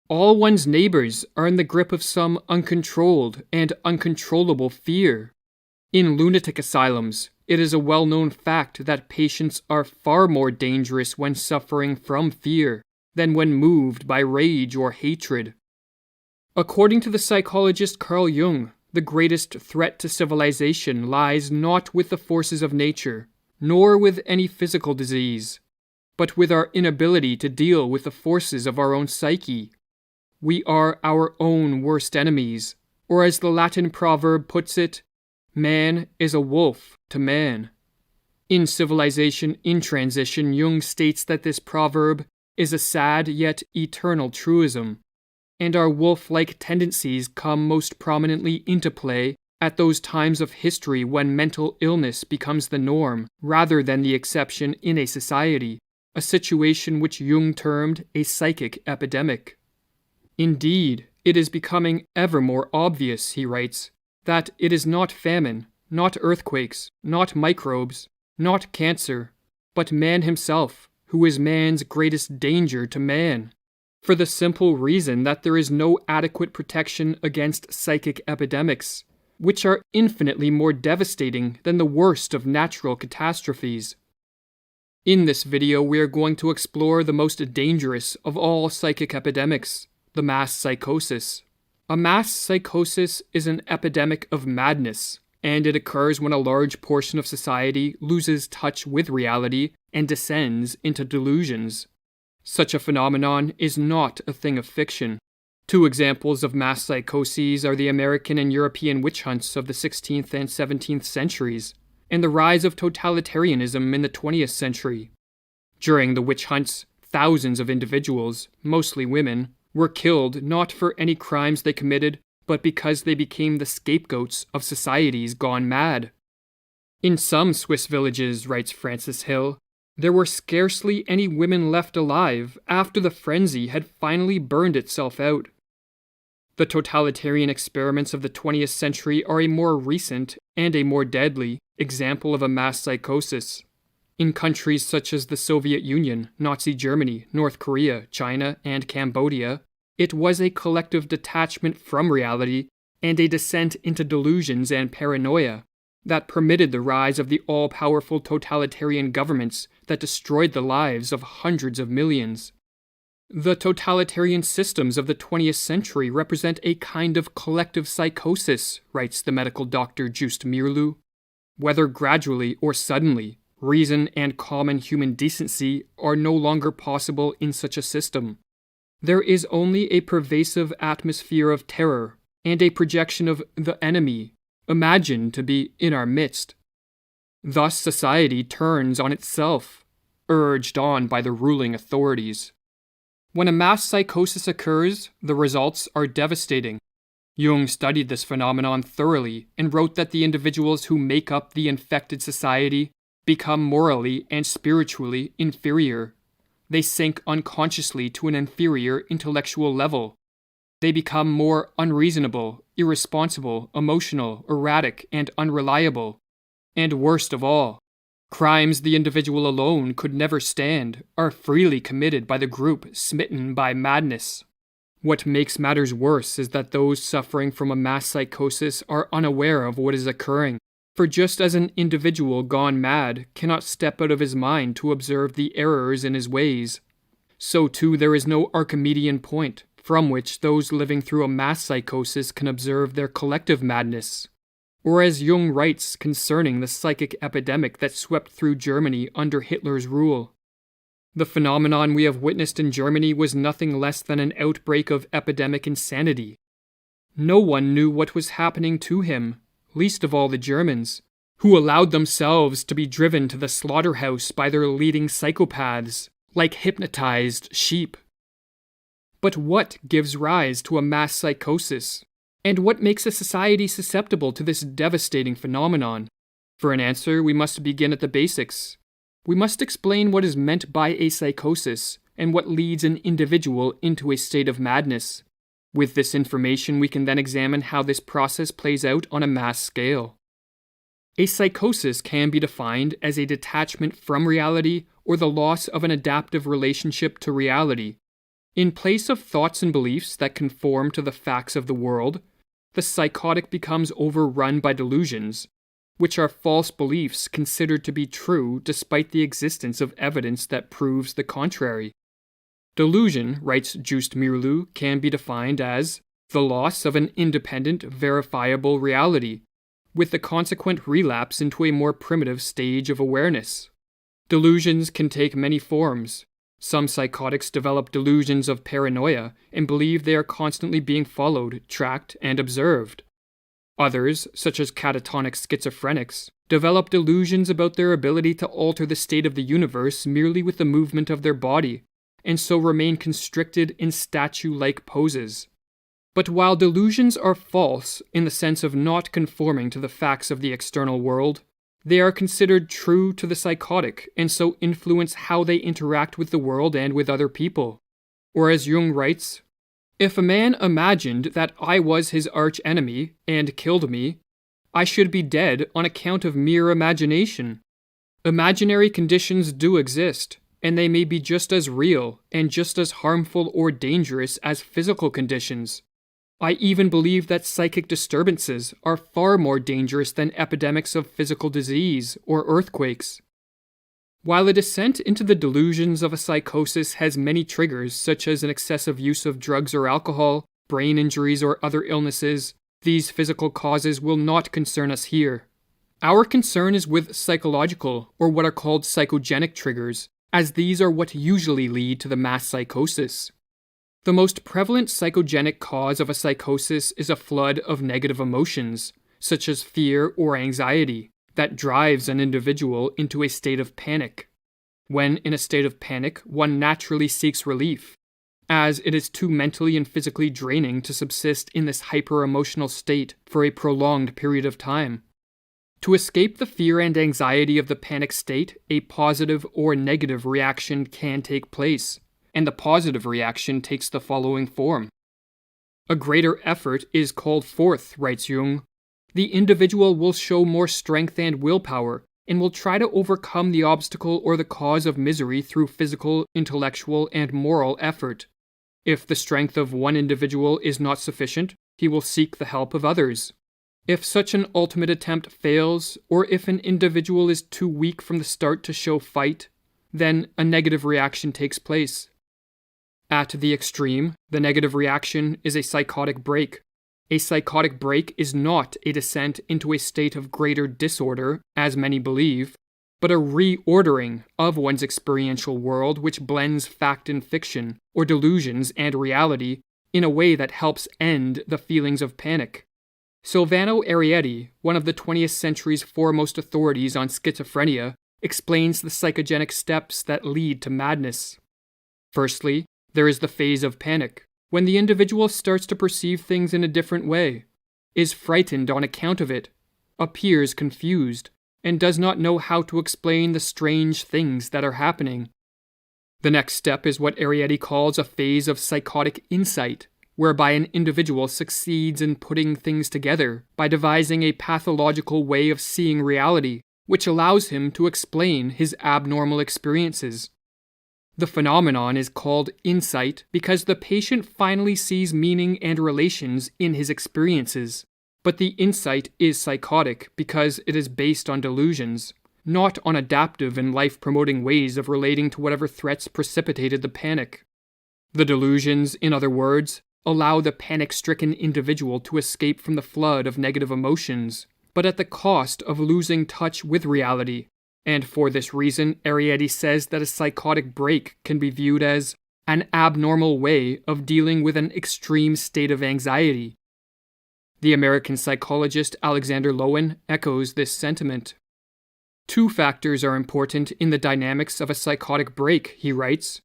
All one's neighbors are in the grip of some uncontrolled and uncontrollable fear. In lunatic asylums, it is a well-known fact that patients are far more dangerous when suffering from fear than when moved by rage or hatred. According to the psychologist Carl Jung, the greatest threat to civilization lies not with the forces of nature, nor with any physical disease, but with our inability to deal with the forces of our own psyche. We are our own worst enemies, or as the Latin proverb puts it, man is a wolf to man. In Civilization in Transition, Jung states that this proverb is a sad yet eternal truism, and our wolf-like tendencies come most prominently into play at those times of history when mental illness becomes the norm rather than the exception in a society, a situation which Jung termed a psychic epidemic. Indeed, it is becoming ever more obvious, he writes, that it is not famine, not earthquakes, not microbes, not cancer, but man himself, who is man's greatest danger to man, for the simple reason that there is no adequate protection against psychic epidemics, which are infinitely more devastating than the worst of natural catastrophes. In this video, we are going to explore the most dangerous of all psychic epidemics, the mass psychosis. A mass psychosis is an epidemic of madness, and it occurs when a large portion of society loses touch with reality and descends into delusions. Such a phenomenon is not a thing of fiction. Two examples of mass psychoses are the American and European witch hunts of the 16th and 17th centuries, and the rise of totalitarianism in the 20th century. During the witch hunts, thousands of individuals, mostly women, were killed not for any crimes they committed, but because they became the scapegoats of societies gone mad. In some Swiss villages, writes Francis Hill, there were scarcely any women left alive after the frenzy had finally burned itself out. The totalitarian experiments of the 20th century are a more recent and a more deadly example of a mass psychosis. In countries such as the Soviet Union, Nazi Germany, North Korea, China, and Cambodia, it was a collective detachment from reality and a descent into delusions and paranoia that permitted the rise of the all-powerful totalitarian governments that destroyed the lives of hundreds of millions. The totalitarian systems of the 20th century represent a kind of collective psychosis, writes the medical doctor Just Mirlu. Whether gradually or suddenly, reason and common human decency are no longer possible in such a system. There is only a pervasive atmosphere of terror and a projection of the enemy, imagined to be in our midst. Thus society turns on itself, urged on by the ruling authorities. When a mass psychosis occurs, the results are devastating. Jung studied this phenomenon thoroughly and wrote that the individuals who make up the infected society become morally and spiritually inferior. They sink unconsciously to an inferior intellectual level. They become more unreasonable, irresponsible, emotional, erratic, and unreliable. And worst of all, crimes the individual alone could never stand are freely committed by the group smitten by madness. What makes matters worse is that those suffering from a mass psychosis are unaware of what is occurring. For just as an individual gone mad cannot step out of his mind to observe the errors in his ways, so too there is no Archimedean point from which those living through a mass psychosis can observe their collective madness. Or as Jung writes concerning the psychic epidemic that swept through Germany under Hitler's rule, the phenomenon we have witnessed in Germany was nothing less than an outbreak of epidemic insanity. No one knew what was happening to him, least of all the Germans, who allowed themselves to be driven to the slaughterhouse by their leading psychopaths, like hypnotized sheep. But what gives rise to a mass psychosis? And what makes a society susceptible to this devastating phenomenon? For an answer, we must begin at the basics. We must explain what is meant by a psychosis and what leads an individual into a state of madness. With this information, we can then examine how this process plays out on a mass scale. A psychosis can be defined as a detachment from reality or the loss of an adaptive relationship to reality. In place of thoughts and beliefs that conform to the facts of the world, the psychotic becomes overrun by delusions, which are false beliefs considered to be true despite the existence of evidence that proves the contrary. Delusion, writes Just Mirlu, can be defined as the loss of an independent, verifiable reality, with the consequent relapse into a more primitive stage of awareness. Delusions can take many forms. Some psychotics develop delusions of paranoia and believe they are constantly being followed, tracked, and observed. Others, such as catatonic schizophrenics, develop delusions about their ability to alter the state of the universe merely with the movement of their body, and so remain constricted in statue-like poses. But while delusions are false in the sense of not conforming to the facts of the external world, they are considered true to the psychotic and so influence how they interact with the world and with other people. Or as Jung writes, "If a man imagined that I was his arch-enemy and killed me, I should be dead on account of mere imagination. Imaginary conditions do exist, and they may be just as real and just as harmful or dangerous as physical conditions. I even believe that psychic disturbances are far more dangerous than epidemics of physical disease or earthquakes." While a descent into the delusions of a psychosis has many triggers, such as an excessive use of drugs or alcohol, brain injuries, or other illnesses, these physical causes will not concern us here. Our concern is with psychological, or what are called psychogenic triggers, as these are what usually lead to the mass psychosis. The most prevalent psychogenic cause of a psychosis is a flood of negative emotions, such as fear or anxiety, that drives an individual into a state of panic. When in a state of panic, one naturally seeks relief, as it is too mentally and physically draining to subsist in this hyper-emotional state for a prolonged period of time. To escape the fear and anxiety of the panic state, a positive or negative reaction can take place, and the positive reaction takes the following form. A greater effort is called forth, writes Jung. The individual will show more strength and willpower, and will try to overcome the obstacle or the cause of misery through physical, intellectual, and moral effort. If the strength of one individual is not sufficient, he will seek the help of others. If such an ultimate attempt fails, or if an individual is too weak from the start to show fight, then a negative reaction takes place. At the extreme, the negative reaction is a psychotic break. A psychotic break is not a descent into a state of greater disorder, as many believe, but a reordering of one's experiential world which blends fact and fiction, or delusions and reality, in a way that helps end the feelings of panic. Silvano Arietti, one of the 20th century's foremost authorities on schizophrenia, explains the psychogenic steps that lead to madness. Firstly, there is the phase of panic, when the individual starts to perceive things in a different way, is frightened on account of it, appears confused, and does not know how to explain the strange things that are happening. The next step is what Arietti calls a phase of psychotic insight, whereby an individual succeeds in putting things together by devising a pathological way of seeing reality, which allows him to explain his abnormal experiences. The phenomenon is called insight because the patient finally sees meaning and relations in his experiences. But the insight is psychotic because it is based on delusions, not on adaptive and life-promoting ways of relating to whatever threats precipitated the panic. The delusions, in other words, allow the panic-stricken individual to escape from the flood of negative emotions, but at the cost of losing touch with reality. And for this reason, Arietti says that a psychotic break can be viewed as an abnormal way of dealing with an extreme state of anxiety. The American psychologist Alexander Lowen echoes this sentiment. Two factors are important in the dynamics of a psychotic break, he writes.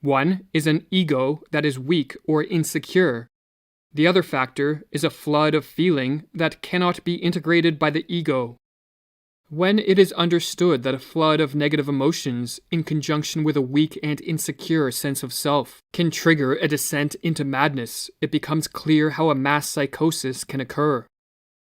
One is an ego that is weak or insecure. The other factor is a flood of feeling that cannot be integrated by the ego. When it is understood that a flood of negative emotions, in conjunction with a weak and insecure sense of self, can trigger a descent into madness, it becomes clear how a mass psychosis can occur.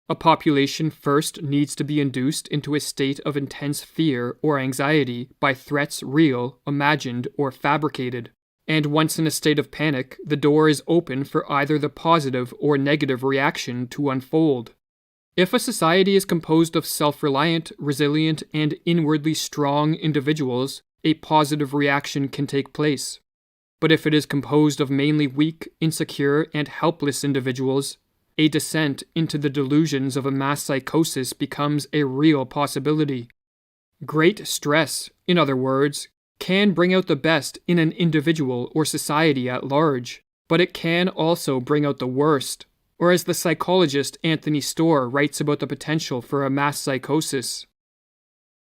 A population first needs to be induced into a state of intense fear or anxiety by threats real, imagined, or fabricated. And once in a state of panic, the door is open for either the positive or negative reaction to unfold. If a society is composed of self-reliant, resilient, and inwardly strong individuals, a positive reaction can take place. But if it is composed of mainly weak, insecure, and helpless individuals, a descent into the delusions of a mass psychosis becomes a real possibility. Great stress, in other words, can bring out the best in an individual or society at large, but it can also bring out the worst, or as the psychologist Anthony Storr writes about the potential for a mass psychosis.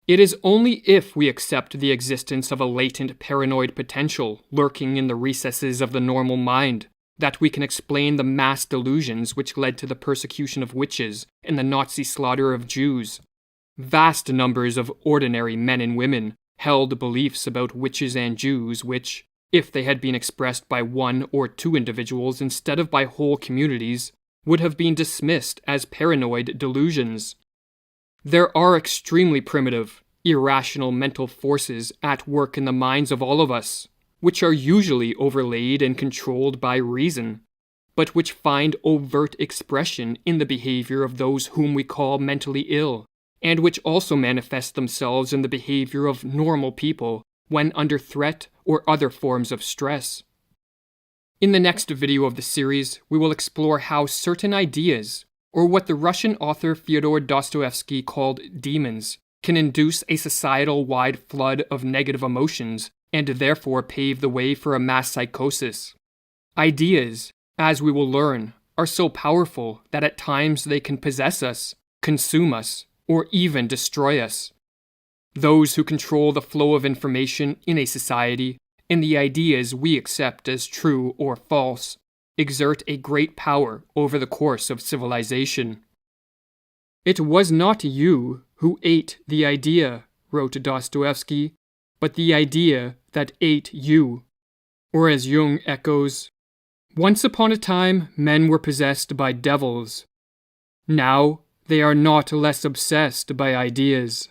It is only if we accept the existence of a latent paranoid potential lurking in the recesses of the normal mind that we can explain the mass delusions which led to the persecution of witches and the Nazi slaughter of Jews. Vast numbers of ordinary men and women held beliefs about witches and Jews which, if they had been expressed by one or two individuals instead of by whole communities, would have been dismissed as paranoid delusions. There are extremely primitive, irrational mental forces at work in the minds of all of us, which are usually overlaid and controlled by reason, but which find overt expression in the behavior of those whom we call mentally ill, and which also manifest themselves in the behavior of normal people when under threat or other forms of stress. In the next video of the series, we will explore how certain ideas, or what the Russian author Fyodor Dostoevsky called demons, can induce a societal-wide flood of negative emotions and therefore pave the way for a mass psychosis. Ideas, as we will learn, are so powerful that at times they can possess us, consume us, or even destroy us. Those who control the flow of information in a society and the ideas we accept as true or false exert a great power over the course of civilization. It was not you who ate the idea, wrote Dostoevsky, but the idea that ate you. Or as Jung echoes, once upon a time men were possessed by devils. Now they are not less obsessed by ideas.